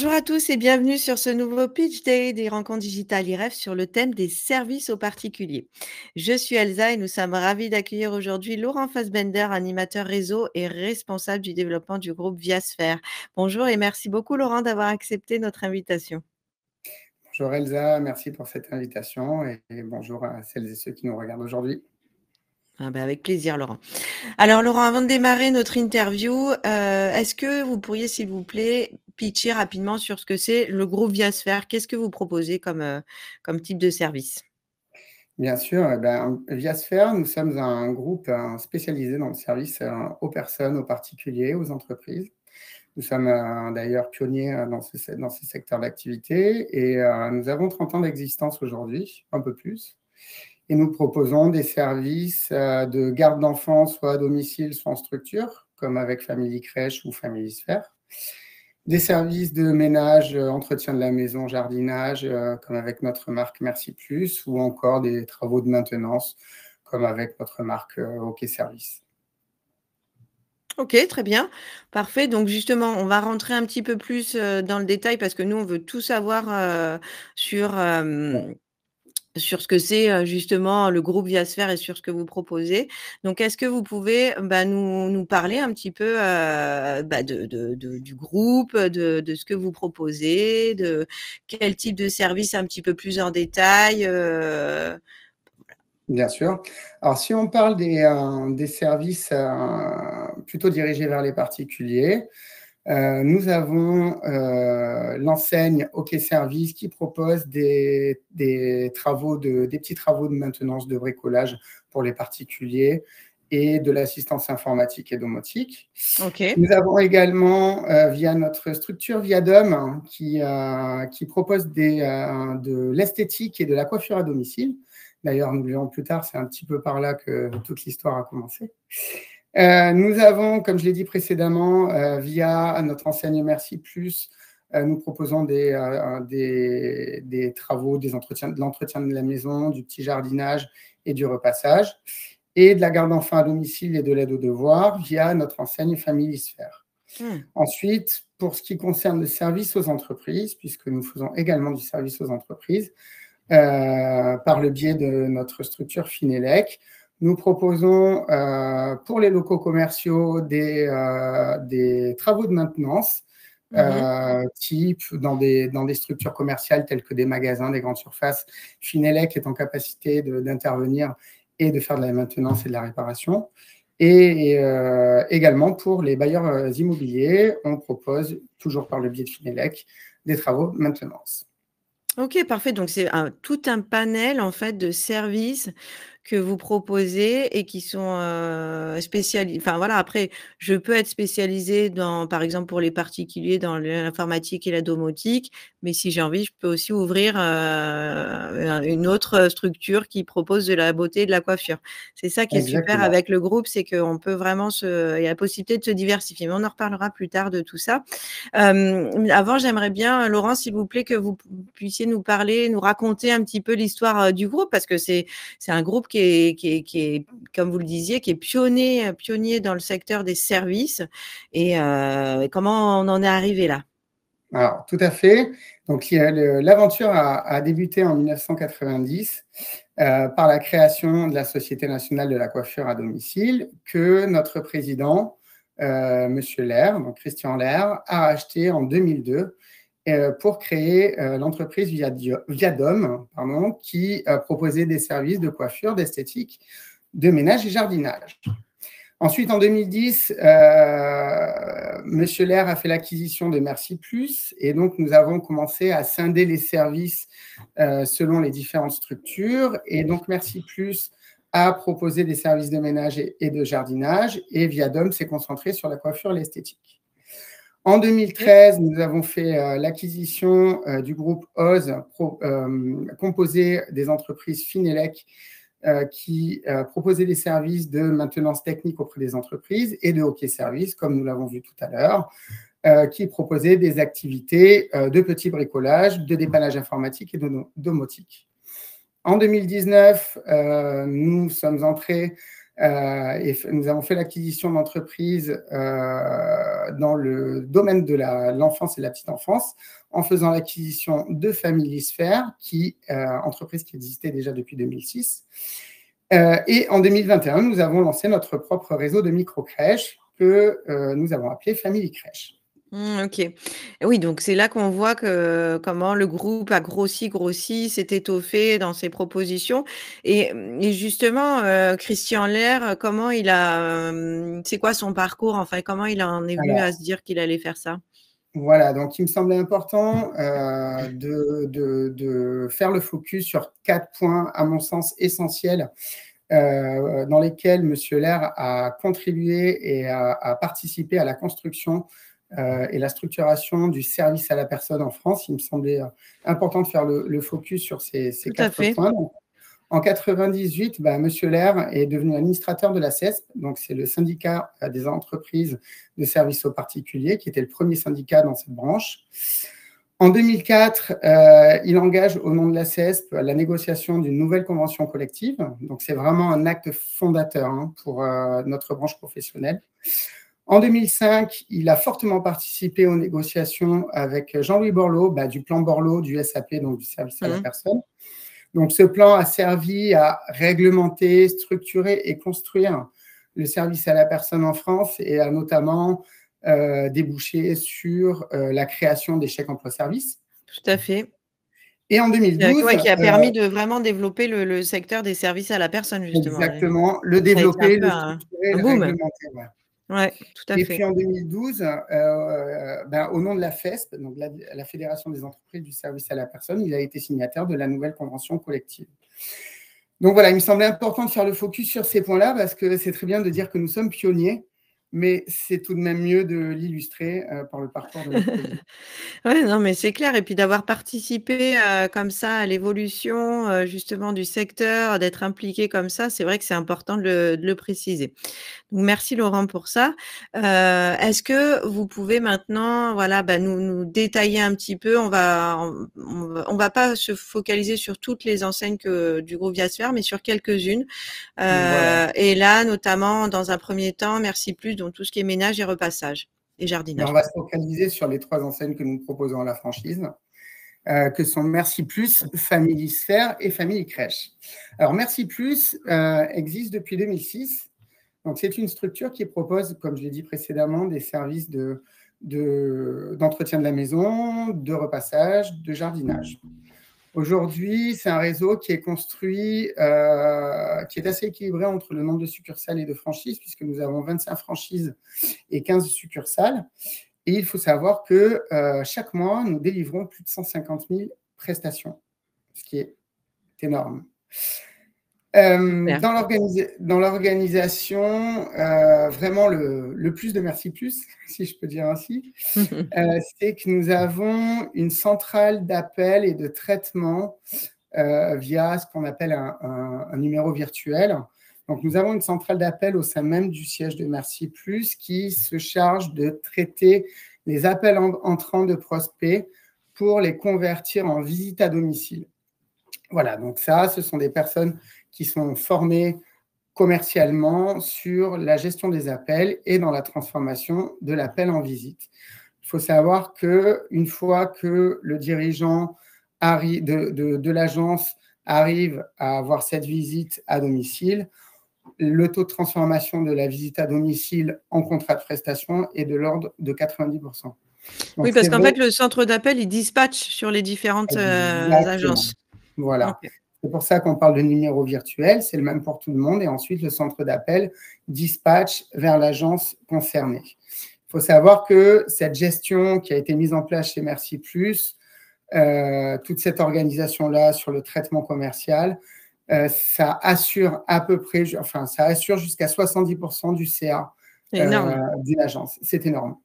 Bonjour à tous et bienvenue sur ce nouveau Pitch Day des rencontres digitales IREF sur le thème des services aux particuliers. Je suis Elsa et nous sommes ravis d'accueillir aujourd'hui Laurent Fassbender, animateur réseau et responsable du développement du groupe Viasphère. Bonjour et merci beaucoup Laurent d'avoir accepté notre invitation. Bonjour Elsa, merci pour cette invitation et bonjour à celles et ceux qui nous regardent aujourd'hui. Ah ben avec plaisir Laurent. Alors Laurent, avant de démarrer notre interview, est-ce que vous pourriez s'il vous plaît pitcher rapidement sur ce que c'est le groupe Viasphère? Qu'est-ce que vous proposez comme type de service? Bien sûr, Viasphère, nous sommes un groupe spécialisé dans le service aux personnes, aux particuliers, aux entreprises. Nous sommes d'ailleurs pionniers dans ce secteur d'activité et nous avons 30 ans d'existence aujourd'hui, un peu plus. Et nous proposons des services de garde d'enfants, soit à domicile, soit en structure, comme avec Family Crèche ou Family Sphère. Des services de ménage, entretien de la maison, jardinage, comme avec notre marque Merci Plus, ou encore des travaux de maintenance, comme avec notre marque OK Service. OK, très bien, parfait. Donc justement, on va rentrer un petit peu plus, dans le détail parce que nous, on veut tout savoir, sur ce que c'est, justement le groupe Viasphère et sur ce que vous proposez. Donc est-ce que vous pouvez, nous parler un petit peu, du groupe, de ce que vous proposez, de quel type de service un petit peu plus en détail, Bien sûr. Alors, si on parle des services plutôt dirigés vers les particuliers, nous avons l'enseigne OK Service qui propose des petits travaux de maintenance, de bricolage pour les particuliers et de l'assistance informatique et domotique. OK. Nous avons également, via notre structure Viadom, qui propose de l'esthétique et de la coiffure à domicile. D'ailleurs, nous le verrons plus tard, c'est un petit peu par là que toute l'histoire a commencé. Nous avons, comme je l'ai dit précédemment, via notre enseigne Merci Plus, nous proposons des travaux, de l'entretien de la maison, du petit jardinage et du repassage, et de la garde d'enfants à domicile et de l'aide aux devoirs via notre enseigne Family Sphère. Ensuite, pour ce qui concerne le service aux entreprises, puisque nous faisons également du service aux entreprises, par le biais de notre structure Finelec, nous proposons pour les locaux commerciaux des travaux de maintenance, type dans des structures commerciales telles que des magasins, des grandes surfaces. Finelec est en capacité d'intervenir et de faire de la maintenance et de la réparation. Et également pour les bailleurs immobiliers, on propose, toujours par le biais de Finelec, des travaux de maintenance. OK, parfait. Donc c'est tout un panel en fait de services que vous proposez et qui sont, enfin voilà, après je peux être spécialisée dans par exemple pour les particuliers dans l'informatique et la domotique, mais si j'ai envie, je peux aussi ouvrir, une autre structure qui propose de la beauté et de la coiffure. C'est ça qui est super Exactement. avec le groupe, c'est qu'on peut vraiment il y a la possibilité de se diversifier, mais on en reparlera plus tard de tout ça. Avant, j'aimerais bien, Laurent, s'il vous plaît, que vous puissiez nous parler, nous raconter un petit peu l'histoire, du groupe parce que c'est un groupe qui est, comme vous le disiez, qui est pionnier dans le secteur des services et comment on en est arrivé là? Alors, tout à fait. Donc, l'aventure a débuté en 1990 par la création de la Société nationale de la coiffure à domicile que notre président, Monsieur Lair, donc Christian Lair, a acheté en 2002 pour créer l'entreprise Viadom, qui proposait des services de coiffure, d'esthétique, de ménage et jardinage. Ensuite, en 2010, Monsieur Lair a fait l'acquisition de Merci Plus et donc nous avons commencé à scinder les services selon les différentes structures. Et donc Merci Plus a proposé des services de ménage et de jardinage et Viadom s'est concentré sur la coiffure et l'esthétique. En 2013, nous avons fait l'acquisition du groupe OZ, composé des entreprises Finelec, qui proposait des services de maintenance technique auprès des entreprises et de OK Service, comme nous l'avons vu tout à l'heure, qui proposait des activités de petit bricolage, de dépannage informatique et de domotique. En 2019, nous sommes entrés Et nous avons fait l'acquisition d'entreprises dans le domaine de l'enfance et de la petite enfance, en faisant l'acquisition de Familisphère, entreprise qui existait déjà depuis 2006. Et en 2021, nous avons lancé notre propre réseau de micro-crèches que nous avons appelé Family Crèche. OK. Oui, donc c'est là qu'on voit comment le groupe a grossi, s'est étoffé dans ses propositions et justement, Christian Lherh, comment c'est quoi son parcours? Enfin, comment il en est venu à se dire qu'il allait faire ça? Voilà, donc il me semblait important de faire le focus sur 4 points, à mon sens, essentiels, dans lesquels M. Lherh a contribué et a participé à la construction et la structuration du service à la personne en France. Il me semblait important de faire le focus sur ces Tout à 4 fait. points. Donc, en 98, M. Lherh est devenu administrateur de la CESP, donc c'est le syndicat des entreprises de services aux particuliers, qui était le premier syndicat dans cette branche. En 2004, il engage au nom de la CESP la négociation d'une nouvelle convention collective. Donc c'est vraiment un acte fondateur pour notre branche professionnelle. En 2005, il a fortement participé aux négociations avec Jean-Louis Borloo, du plan Borloo du SAP, donc du service à la personne. Donc, ce plan a servi à réglementer, structurer et construire le service à la personne en France et a notamment débouché sur la création des chèques emploi-service. Tout à fait. Et en 2012… Ouais, qui a permis de vraiment développer le secteur des services à la personne, justement. Exactement, le Ça a été développer, un peu le structurer, un le boom. réglementer. Ouais. Ouais, tout à Et fait. puis en 2012, au nom de la FESP, donc la Fédération des entreprises du service à la personne, il a été signataire de la nouvelle convention collective. Donc voilà, il me semblait important de faire le focus sur ces points-là parce que c'est très bien de dire que nous sommes pionniers, mais c'est tout de même mieux de l'illustrer par le parcours de notre pays. Ouais, non, mais c'est clair et puis d'avoir participé, comme ça à l'évolution, justement du secteur, d'être impliqué comme ça, c'est vrai que c'est important de le préciser. Donc merci Laurent pour ça. Est-ce que vous pouvez maintenant, voilà, nous détailler un petit peu, on va pas se focaliser sur toutes les enseignes du groupe Viasphère, mais sur quelques-unes. Voilà. Et là, notamment, dans un premier temps, Merci Plus, donc tout ce qui est ménage et repassage et jardinage. On va se focaliser sur les 3 enseignes que nous proposons à la franchise, que sont Merci Plus, Familisphère et Family Crèche. Alors Merci Plus existe depuis 2006. Donc, c'est une structure qui propose, comme je l'ai dit précédemment, des services d'entretien de la maison, de repassage, de jardinage. Aujourd'hui, c'est un réseau qui est construit, qui est assez équilibré entre le nombre de succursales et de franchises, puisque nous avons 25 franchises et 15 succursales. Et il faut savoir que chaque mois, nous délivrons plus de 150 000 prestations, ce qui est énorme. Dans l'organisation, vraiment le plus de Merci Plus, si je peux dire ainsi, c'est que nous avons une centrale d'appel et de traitement via ce qu'on appelle un numéro virtuel. Donc, nous avons une centrale d'appel au sein même du siège de Merci Plus qui se charge de traiter les appels entrants de prospects pour les convertir en visite à domicile. Voilà, donc ça, ce sont des personnes qui sont formées commercialement sur la gestion des appels et dans la transformation de l'appel en visite. Il faut savoir qu'une fois que le dirigeant de l'agence arrive à avoir cette visite à domicile, le taux de transformation de la visite à domicile en contrat de prestation est de l'ordre de 90%. Donc, oui, parce qu'en fait, le centre d'appel, il dispatche sur les différentes agences. Voilà. Okay. C'est pour ça qu'on parle de numéro virtuel, c'est le même pour tout le monde. Et ensuite, le centre d'appel dispatche vers l'agence concernée. Il faut savoir que cette gestion qui a été mise en place chez Merci Plus, toute cette organisation-là sur le traitement commercial, ça assure à peu près, ça assure jusqu'à 70% du CA d'une agence. C'est énorme.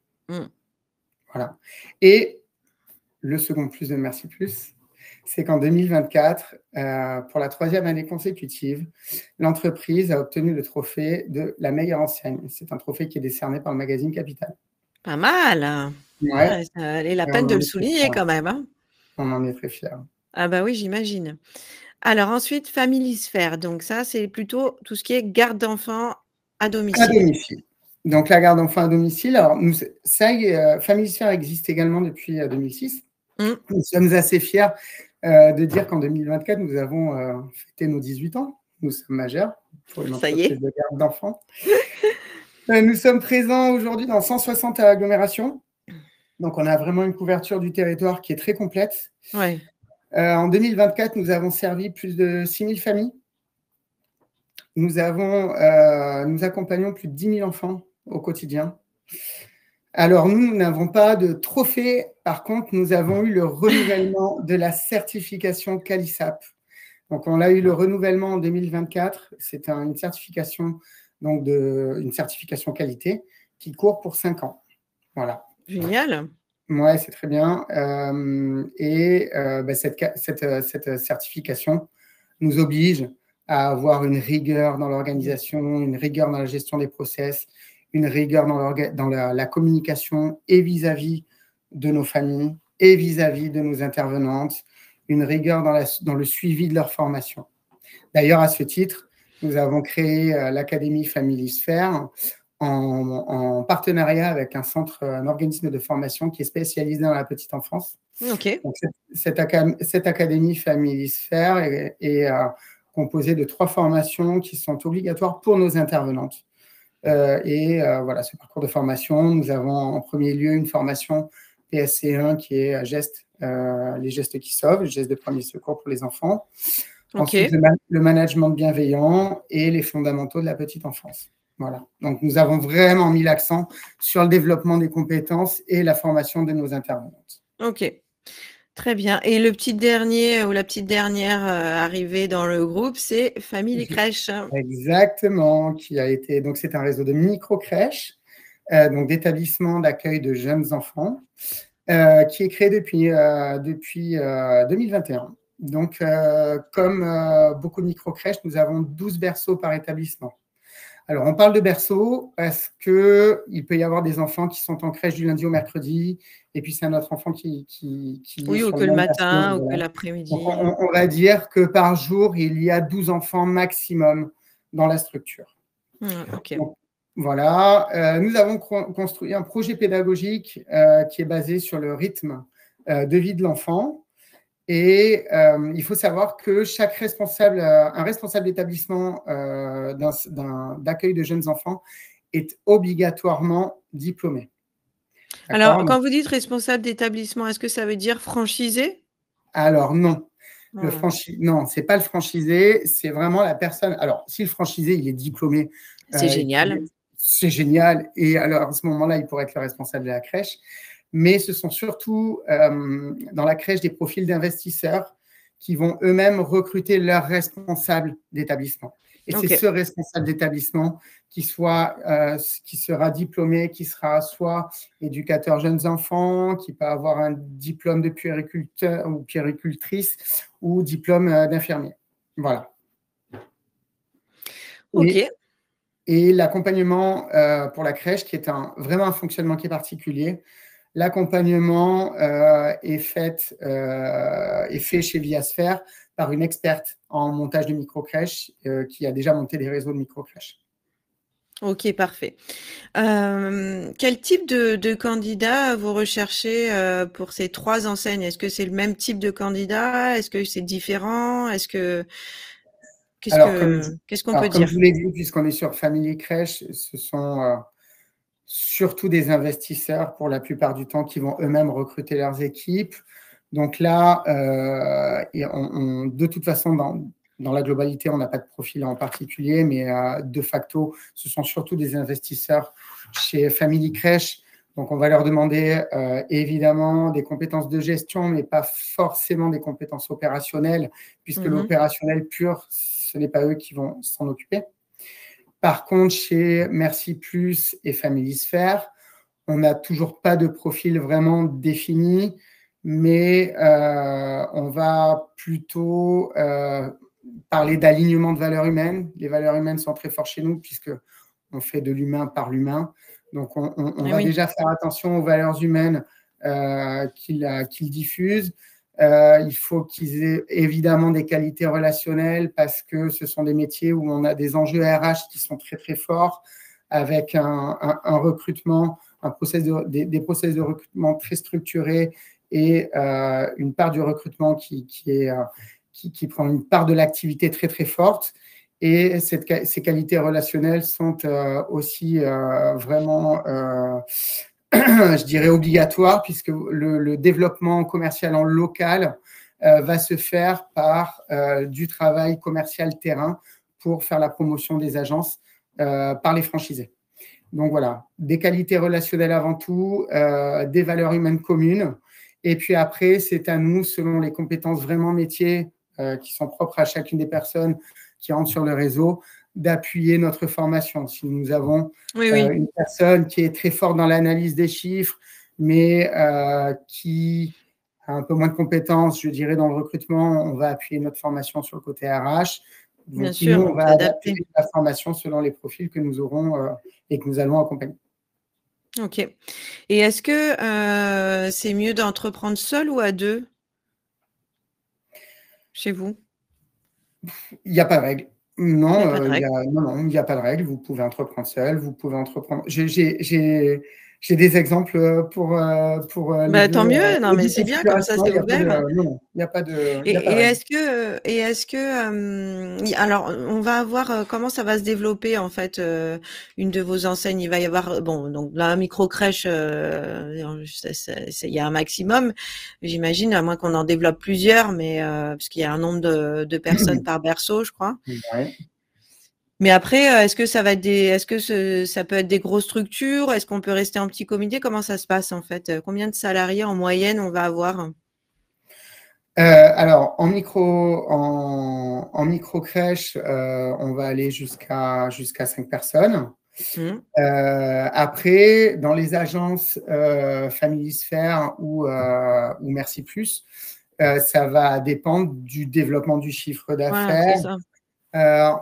Voilà. Et le second plus de Merci Plus, c'est qu'en 2024, pour la 3e année consécutive, l'entreprise a obtenu le trophée de la meilleure enseigne. C'est un trophée qui est décerné par le magazine Capital. Pas mal. Ouais. Ça valait la peine de le souligner quand même. Hein. On en est très fiers. Ah bah oui, j'imagine. Alors ensuite, FamilySphere, donc ça, c'est plutôt tout ce qui est garde d'enfants à À domicile. domicile. Donc la garde d'enfants à domicile, alors FamilySphere existe également depuis 2006. Mmh. Nous sommes assez fiers de dire qu'en 2024, nous avons fêté nos 18 ans. Nous sommes majeurs pour une Ça y entreprise est. de garde d'enfants. Nous sommes présents aujourd'hui dans 160 agglomérations. Donc, on a vraiment une couverture du territoire qui est très complète. Ouais. En 2024, nous avons servi plus de 6000 familles. Nous accompagnons plus de 10 000 enfants au quotidien. Alors, nous n'avons pas de trophée. Par contre, nous avons eu le renouvellement de la certification CALISAP. Donc, on a eu le renouvellement en 2024. C'est une certification, une certification qualité qui court pour 5 ans. Voilà. Génial. Ouais, c'est très bien. Cette certification nous oblige à avoir une rigueur dans l'organisation, une rigueur dans la gestion des process, une rigueur dans la communication et vis-à-vis de nos familles et vis-à-vis de nos intervenantes, une rigueur dans le suivi de leur formation. D'ailleurs, à ce titre, nous avons créé l'Académie FamilySphere en partenariat avec un organisme de formation qui est spécialisé dans la petite enfance. OK. Donc, cette académie FamilySphere est composée de 3 formations qui sont obligatoires pour nos intervenantes. Voilà, ce parcours de formation, nous avons en premier lieu une formation PSC1 qui est les gestes qui sauvent, les gestes de premier secours pour les enfants. Okay. Ensuite, le management bienveillant et les fondamentaux de la petite enfance. Voilà. Donc, nous avons vraiment mis l'accent sur le développement des compétences et la formation de nos intervenantes. OK. Très bien. Et le petit dernier ou la petite dernière arrivée dans le groupe, c'est Family Crèche. Exactement. Donc, c'est un réseau de micro-crèches, donc d'établissements d'accueil de jeunes enfants, qui est créé depuis 2021. Donc, comme beaucoup de micro-crèches, nous avons 12 berceaux par établissement. Alors, on parle de berceau parce qu'il peut y avoir des enfants qui sont en crèche du lundi au mercredi, et puis c'est un autre enfant qui est Oui, ou sur que le le même berceau. matin, ou que Voilà. Donc, l'après-midi. on va dire que par jour, il y a 12 enfants maximum dans la structure. OK. Donc, voilà. Nous avons construit un projet pédagogique qui est basé sur le rythme de vie de l'enfant. Et il faut savoir que un responsable d'établissement d'accueil de jeunes enfants est obligatoirement diplômé. Alors, D'accord ? quand vous dites responsable d'établissement, est-ce que ça veut dire franchisé? Alors non, Voilà. non, c'est pas le franchisé, c'est vraiment la personne. Alors, si le franchisé, il est diplômé, C'est génial. c'est génial. Et alors, à ce moment-là, il pourrait être le responsable de la crèche. Mais ce sont surtout dans la crèche des profils d'investisseurs qui vont eux-mêmes recruter leur responsable d'établissement. Et c'est OK. ce responsable d'établissement qui sera diplômé, qui sera soit éducateur jeunes enfants, qui peut avoir un diplôme de puériculteur ou puéricultrice ou diplôme d'infirmier. Voilà. OK. Et l'accompagnement pour la crèche, qui est vraiment un fonctionnement qui est particulier. L'accompagnement est fait chez Viasphère par une experte en montage de micro-crèches qui a déjà monté des réseaux de micro-crèches. OK, parfait. Quel type de candidat vous recherchez pour ces 3 enseignes? Est-ce que c'est le même type de candidat? Est-ce que c'est différent? Qu'est-ce qu'on peut Comme dire? je vous l'ai dit, puisqu'on est sur Family Crèche, ce sont surtout des investisseurs pour la plupart du temps qui vont eux-mêmes recruter leurs équipes. Donc là, de toute façon, dans la globalité, on n'a pas de profil en particulier, mais de facto, ce sont surtout des investisseurs chez Family Crèche. Donc, on va leur demander évidemment des compétences de gestion, mais pas forcément des compétences opérationnelles, puisque l'opérationnel pur, ce n'est pas eux qui vont s'en occuper. Par contre, chez Merci Plus et FamilySphere, on n'a toujours pas de profil vraiment défini, mais on va plutôt parler d'alignement de valeurs humaines. Les valeurs humaines sont très fortes chez nous, puisqu'on fait de l'humain par l'humain. Donc, on va déjà faire attention aux valeurs humaines qu'il diffuse. Il faut qu'ils aient évidemment des qualités relationnelles parce que ce sont des métiers où on a des enjeux RH qui sont très, très forts avec un recrutement, des process de recrutement très structurés et une part du recrutement qui prend une part de l'activité très, très forte. Et ces qualités relationnelles sont aussi vraiment, je dirais, obligatoires, puisque le développement commercial en local va se faire par du travail commercial terrain pour faire la promotion des agences par les franchisés. Donc voilà, des qualités relationnelles avant tout, des valeurs humaines communes. Et puis après, c'est à nous, selon les compétences vraiment métiers qui sont propres à chacune des personnes qui rentrent sur le réseau, d'appuyer notre formation. Si nous avons une personne qui est très forte dans l'analyse des chiffres, mais qui a un peu moins de compétences, je dirais, dans le recrutement, on va appuyer notre formation sur le côté RH. Donc, bien sûr, nous, on va adapter la formation selon les profils que nous aurons et que nous allons accompagner. Ok. Et est-ce que c'est mieux d'entreprendre seul ou à deux chez vous? Il n'y a pas de règle. Non, il n'y a pas de règle. non, il n'y a pas de règle. Vous pouvez entreprendre seul, vous pouvez entreprendre. J'ai des exemples pour les deux. Tant mieux, non, Les mais deux c'est bien, comme ça, configurations. c'est Il n'y a pas de, ouvert. non, il n'y a pas de, il Et, y a pas de et règle. est-ce que alors on va voir comment ça va se développer en fait une de vos enseignes. Il va y avoir bon donc la micro crèche, il y a un maximum, j'imagine, à moins qu'on en développe plusieurs, mais parce qu'il y a un nombre de personnes par berceau, je crois. Ouais. Mais après, est-ce que ça va être est-ce que ça peut être des grosses structures? Est-ce qu'on peut rester en petit comité? Comment ça se passe en fait? Combien de salariés en moyenne on va avoir? Alors, en micro crèche, on va aller jusqu'à 5 personnes. Après, dans les agences Familisphère ou Merci Plus, ça va dépendre du développement du chiffre Voilà, c'est d'affaires. ça.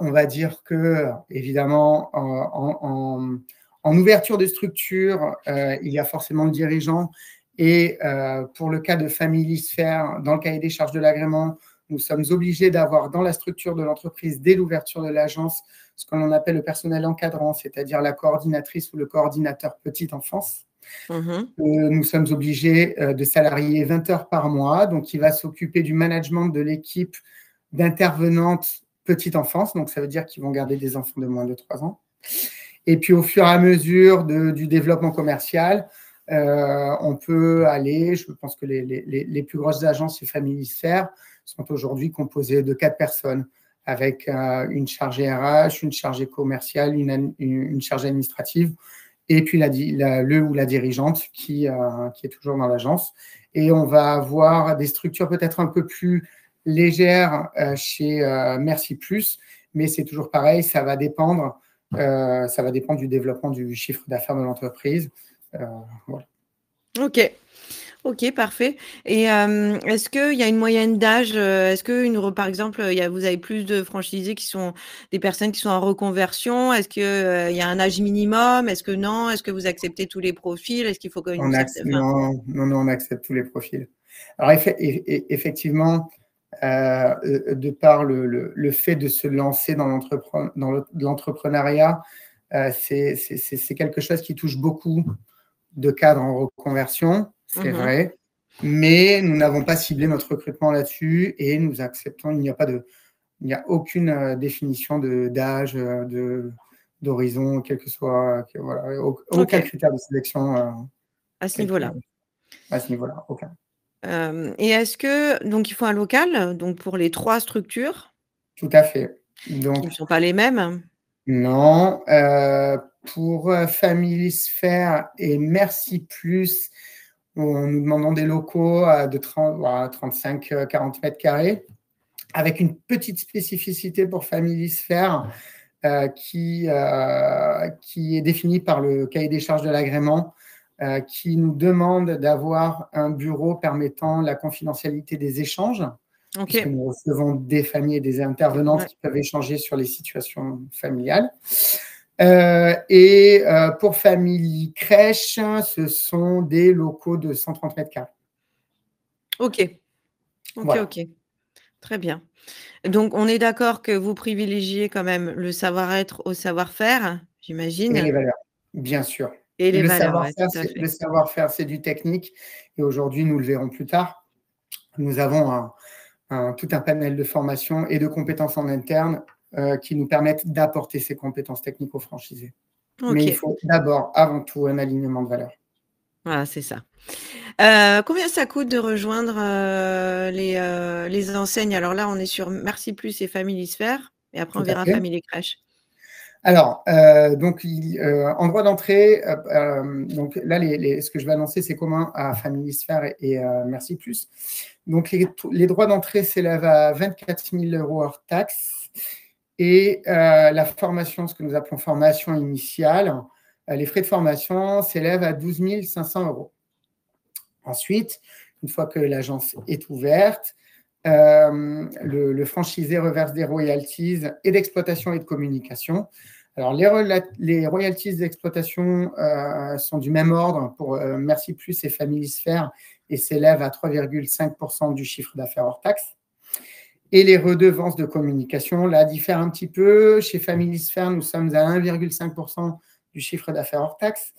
On va dire que, évidemment, en ouverture de structure, il y a forcément le dirigeant. Et pour le cas de Familisphère, dans le cahier des charges de l'agrément, nous sommes obligés d'avoir dans la structure de l'entreprise, dès l'ouverture de l'agence, ce que l'on appelle le personnel encadrant, c'est-à-dire la coordinatrice ou le coordinateur petite enfance. Nous sommes obligés de salarier 20 heures par mois, donc il va s'occuper du management de l'équipe d'intervenantes petite enfance, donc ça veut dire qu'ils vont garder des enfants de moins de 3 ans. Et puis au fur et à mesure du développement commercial, on peut aller, je pense que les plus grosses agences et Familisphère sont aujourd'hui composées de 4 personnes, avec une chargée RH, une chargée commerciale, une chargée administrative, et puis le ou la dirigeante qui est toujours dans l'agence. Et on va avoir des structures peut-être un peu plus légères chez Merci Plus, mais c'est toujours pareil, ça va dépendre du développement du chiffre d'affaires de l'entreprise. Voilà. Ok, parfait. Et est-ce qu'il y a une moyenne d'âge? Est-ce que, par exemple, vous avez plus de franchisés qui sont des personnes qui sont en reconversion? Est-ce qu'il y a un âge minimum? Est-ce que non? Est-ce que vous acceptez tous les profils? Est-ce qu'il faut une certaine... Non, on accepte tous les profils. Alors, effectivement, de par le fait de se lancer dans l'entrepreneuriat, c'est quelque chose qui touche beaucoup de cadres en reconversion, c'est vrai, mais nous n'avons pas ciblé notre recrutement là-dessus et nous acceptons, il n'y a aucune définition d'âge, d'horizon, quel que soit, voilà, aucun critère de sélection. À ce niveau-là. À ce niveau-là, aucun. Et est-ce que, donc il faut un local, donc pour les 3 structures? Tout à fait. Donc, qui ne sont pas les mêmes? Non, pour Familisphère et Merci Plus, nous demandons des locaux de 35-40 mètres carrés, avec une petite spécificité pour Familisphère qui est définie par le cahier des charges de l'agrément, qui nous demande d'avoir un bureau permettant la confidentialité des échanges. Puisque nous recevons des familles et des intervenantes qui peuvent échanger sur les situations familiales. Et pour Family Crèche, ce sont des locaux de 130 mètres carrés. Ok. OK, Voilà. OK. Très bien. Donc on est d'accord que vous privilégiez quand même le savoir-être au savoir-faire, Et les j'imagine? valeurs, bien sûr. Et les Le valeurs, ouais, savoir-faire, tout à fait. c'est du technique et aujourd'hui, nous le verrons plus tard, nous avons tout un panel de formations et de compétences en interne, qui nous permettent d'apporter ces compétences techniques aux franchisés. Mais il OK, faut d'abord, avant tout, un alignement de valeurs. voilà, c'est ça. Combien ça coûte de rejoindre, les enseignes? Alors là, on est sur Merci Plus et Familisphère et après on Tout à verra fait. Family Crèche. Alors, donc en droit d'entrée, donc là, ce que je vais annoncer, c'est commun à Familisphère et Merci Plus. Donc les droits d'entrée s'élèvent à 24 000 € hors taxes et la formation, ce que nous appelons formation initiale, les frais de formation s'élèvent à 12 500 €. Ensuite, une fois que l'agence est ouverte, le franchisé reverse des royalties et d'exploitation et de communication. Alors, les royalties d'exploitation sont du même ordre pour Merci Plus et Familisphère et s'élèvent à 3,5% du chiffre d'affaires hors taxe. Et les redevances de communication, là, diffèrent un petit peu. Chez Familisphère, nous sommes à 1,5% du chiffre d'affaires hors taxe.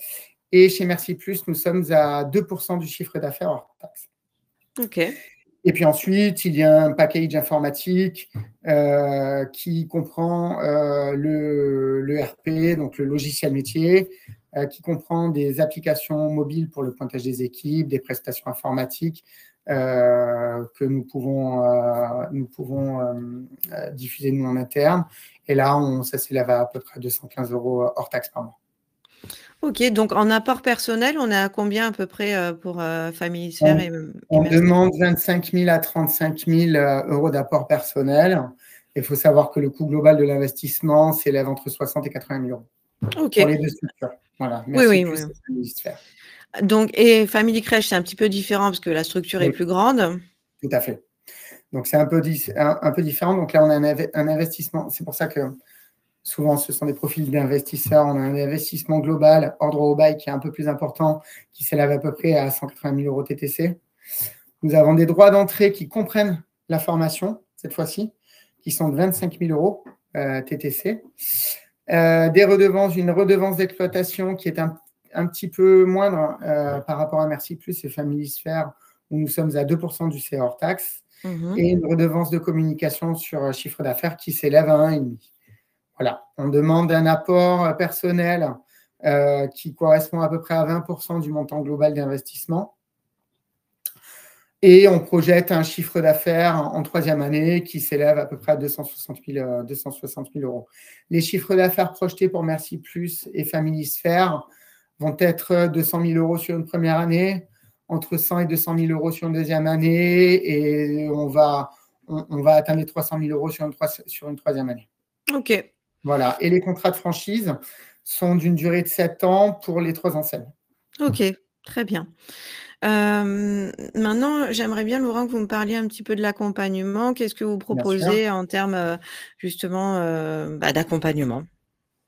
Et chez Merci Plus, nous sommes à 2% du chiffre d'affaires hors taxe. OK. Et puis ensuite, il y a un package informatique qui comprend le RP, donc le logiciel métier, qui comprend des applications mobiles pour le pointage des équipes, des prestations informatiques que nous pouvons diffuser nous en interne. Et là, ça s'élève à peu près 215 € hors taxe par mois. OK, donc en apport personnel, on est à combien à peu près, pour, Familisphère On, et on Merci Plus? demande 25 000 à 35 000 € d'apport personnel. Il faut savoir que le coût global de l'investissement s'élève entre 60 et 80 000 € pour OK. les deux structures. Voilà, Oui, Merci oui, oui. Plus et Familisphère. Donc et Family Crèche, c'est un petit peu différent parce que la structure est Oui, plus grande? tout à fait. Donc, c'est un peu différent. Donc là, on a un investissement. C'est pour ça que souvent, ce sont des profils d'investisseurs. On a un investissement global hors droit au bail qui est un peu plus important, qui s'élève à peu près à 180 000 € TTC. Nous avons des droits d'entrée qui comprennent la formation, cette fois-ci, qui sont de 25 000 € TTC. Des redevances, une redevance d'exploitation qui est un petit peu moindre par rapport à Merci Plus et Familisphère, où nous sommes à 2% du CA hors taxe, Mmh. et une redevance de communication sur chiffre d'affaires qui s'élève à 1,5. Voilà, on demande un apport personnel qui correspond à peu près à 20% du montant global d'investissement. Et on projette un chiffre d'affaires en troisième année qui s'élève à peu près à 260 000 €. Les chiffres d'affaires projetés pour Merci Plus et Familisphère vont être 200 000 € sur une première année, entre 100 et 200 000 € sur une deuxième année, et on va atteindre les 300 000 € sur une troisième année. OK. Voilà. Et les contrats de franchise sont d'une durée de 7 ans pour les 3 enseignes. OK, très bien. Maintenant, j'aimerais bien, Laurent, que vous me parliez un petit peu de l'accompagnement. Qu'est-ce que vous Bien sûr. proposez en termes, justement, d'accompagnement?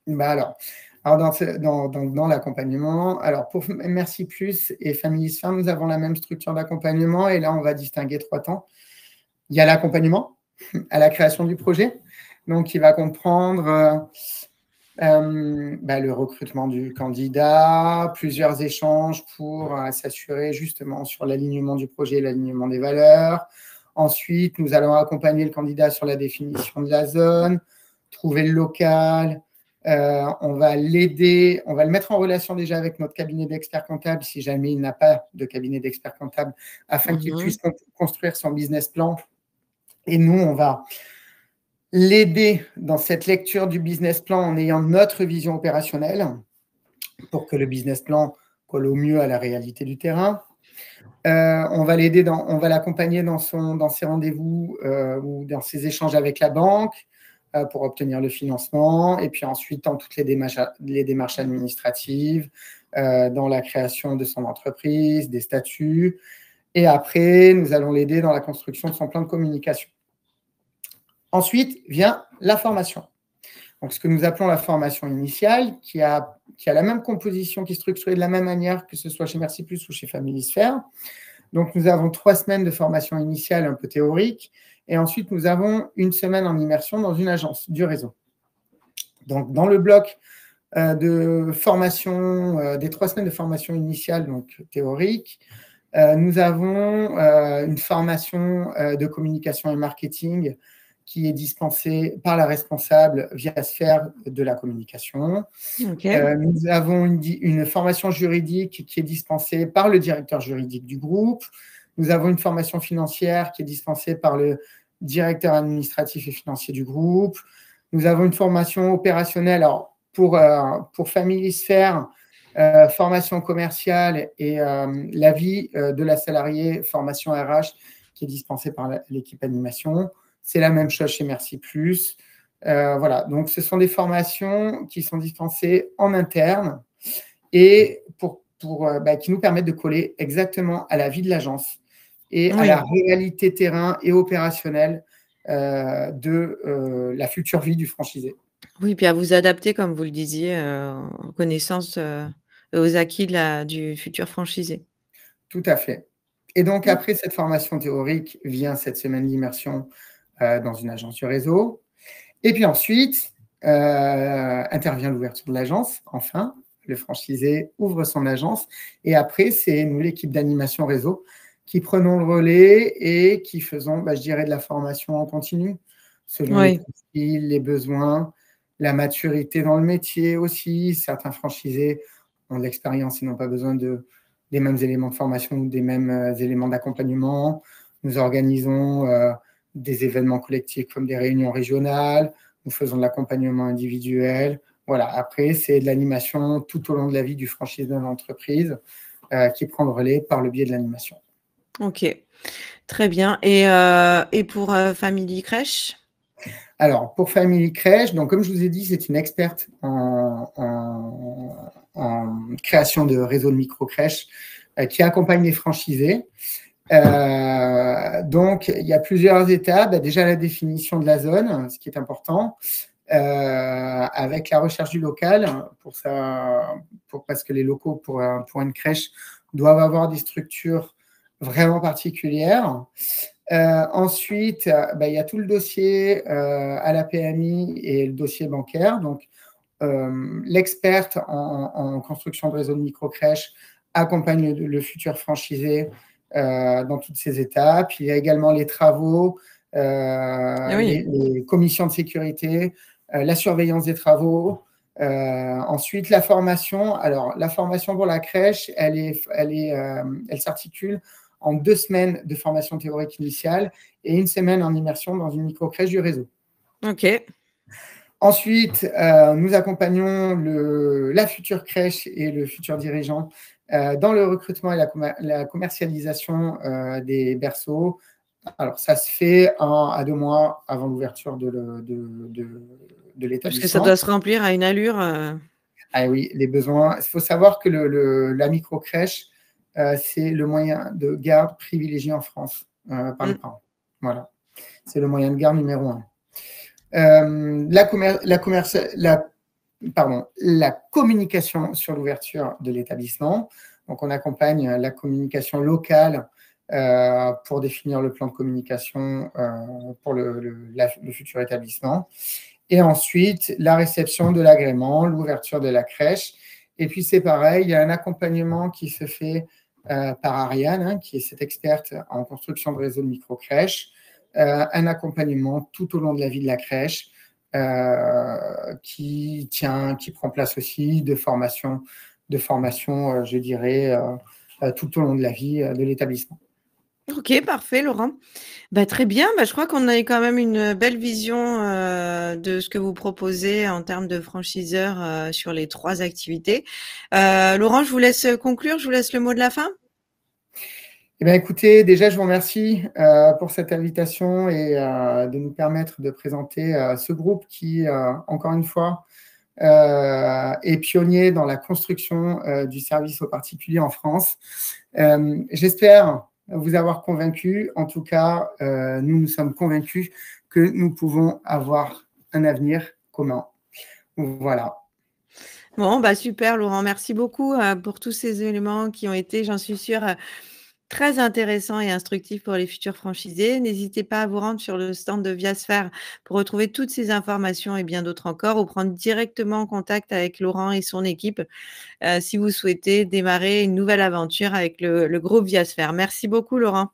Bah alors dans l'accompagnement, alors pour Merci Plus et Familisphère, nous avons la même structure d'accompagnement et là, on va distinguer 3 temps. Il y a l'accompagnement à la création du projet, donc qui va comprendre le recrutement du candidat, plusieurs échanges pour s'assurer justement sur l'alignement du projet, l'alignement des valeurs. Ensuite, nous allons accompagner le candidat sur la définition de la zone, trouver le local. On va l'aider, on va le mettre en relation déjà avec notre cabinet d'experts comptables si jamais il n'a pas de cabinet d'experts comptables, afin qu'il Mmh. puisse construire son business plan. Et nous, on va l'aider dans cette lecture du business plan en ayant notre vision opérationnelle pour que le business plan colle au mieux à la réalité du terrain. On va l'accompagner dans ses rendez-vous ou dans ses échanges avec la banque pour obtenir le financement, et puis ensuite dans toutes les démarches administratives, dans la création de son entreprise, des statuts, et après, nous allons l'aider dans la construction de son plan de communication. Ensuite vient la formation. Donc, ce que nous appelons la formation initiale, qui a la même composition, qui est structurée de la même manière, que ce soit chez Merci Plus ou chez Familisphère. Donc, nous avons 3 semaines de formation initiale un peu théorique et ensuite, nous avons 1 semaine en immersion dans une agence du réseau. Donc, dans le bloc de formation, des 3 semaines de formation initiale, donc théorique, nous avons une formation de communication et marketing qui est dispensée par la responsable via Sphère de la communication. Nous avons une formation juridique qui est dispensée par le directeur juridique du groupe. Nous avons une formation financière qui est dispensée par le directeur administratif et financier du groupe. Nous avons une formation opérationnelle pour Family Sphère, formation commerciale et la vie de la salariée, formation RH qui est dispensée par l'équipe animation. C'est la même chose chez Merci Plus. Voilà, donc ce sont des formations qui sont dispensées en interne et qui nous permettent de coller exactement à la vie de l'agence et à la réalité terrain et opérationnelle de la future vie du franchisé. Oui, puis à vous adapter, comme vous le disiez, aux connaissances, aux acquis du futur franchisé. Tout à fait. Et donc, après cette formation théorique, vient cette semaine d'immersion dans une agence du réseau. Et puis ensuite, intervient l'ouverture de l'agence. Enfin, le franchisé ouvre son agence. Et après, c'est nous, l'équipe d'animation réseau, qui prenons le relais et qui faisons, je dirais, de la formation en continu, selon les profils, les besoins, la maturité dans le métier aussi. Certains franchisés ont de l'expérience, ils n'ont pas besoin des mêmes éléments de formation ou des mêmes éléments d'accompagnement. Nous organisons des événements collectifs comme des réunions régionales. Nous faisons de l'accompagnement individuel. Voilà. Après, c'est de l'animation tout au long de la vie du franchisé de l'entreprise qui prend le relais par le biais de l'animation. Ok, très bien. Et pour Family Crèche? Alors, pour Family Crèche, donc, comme je vous ai dit, c'est une experte en création de réseaux de micro-crèches qui accompagne les franchisés. Donc, il y a plusieurs étapes. Déjà, la définition de la zone, ce qui est important, avec la recherche du local, parce que les locaux pour une crèche doivent avoir des structures vraiment particulières. Ensuite, il y a tout le dossier à la PMI et le dossier bancaire. Donc, l'experte en construction de réseau de micro-crèches accompagne le futur franchisé dans toutes ces étapes. Il y a également les travaux, les commissions de sécurité, la surveillance des travaux. Ensuite, la formation. Alors, la formation pour la crèche, elle s'articule en 2 semaines de formation théorique initiale et 1 semaine en immersion dans une micro-crèche du réseau. Ok. Ensuite, nous accompagnons la future crèche et le futur dirigeant dans le recrutement et la commercialisation des berceaux. Alors, ça se fait 1 à 2 mois avant l'ouverture de l'établissement. Parce que ça doit se remplir à une allure. Ah oui, les besoins. Il faut savoir que la micro-crèche, c'est le moyen de garde privilégié en France par les parents. Voilà. C'est le moyen de garde numéro 1. La communication sur l'ouverture de l'établissement. Donc, on accompagne la communication locale pour définir le plan de communication pour le futur établissement. Et ensuite, la réception de l'agrément, l'ouverture de la crèche. Et puis, c'est pareil, il y a un accompagnement qui se fait par Ariane, qui est cette experte en construction de réseau de micro-crèches. Un accompagnement tout au long de la vie de la crèche qui prend place aussi de formation, je dirais, tout au long de la vie de l'établissement. Ok, parfait, Laurent. Très bien. Je crois qu'on a eu quand même une belle vision de ce que vous proposez en termes de franchiseur sur les 3 activités. Laurent, je vous laisse conclure. Je vous laisse le mot de la fin. Écoutez, déjà, je vous remercie pour cette invitation et de nous permettre de présenter ce groupe qui, encore une fois, est pionnier dans la construction du service aux particuliers en France. J'espère vous avoir convaincu. En tout cas, nous sommes convaincus que nous pouvons avoir un avenir commun. Voilà. Bon, super, Laurent. Merci beaucoup pour tous ces éléments qui ont été, j'en suis sûre, Très intéressant et instructif pour les futurs franchisés. N'hésitez pas à vous rendre sur le stand de Viasphère pour retrouver toutes ces informations et bien d'autres encore, ou prendre directement contact avec Laurent et son équipe si vous souhaitez démarrer une nouvelle aventure avec le groupe Viasphère. Merci beaucoup, Laurent.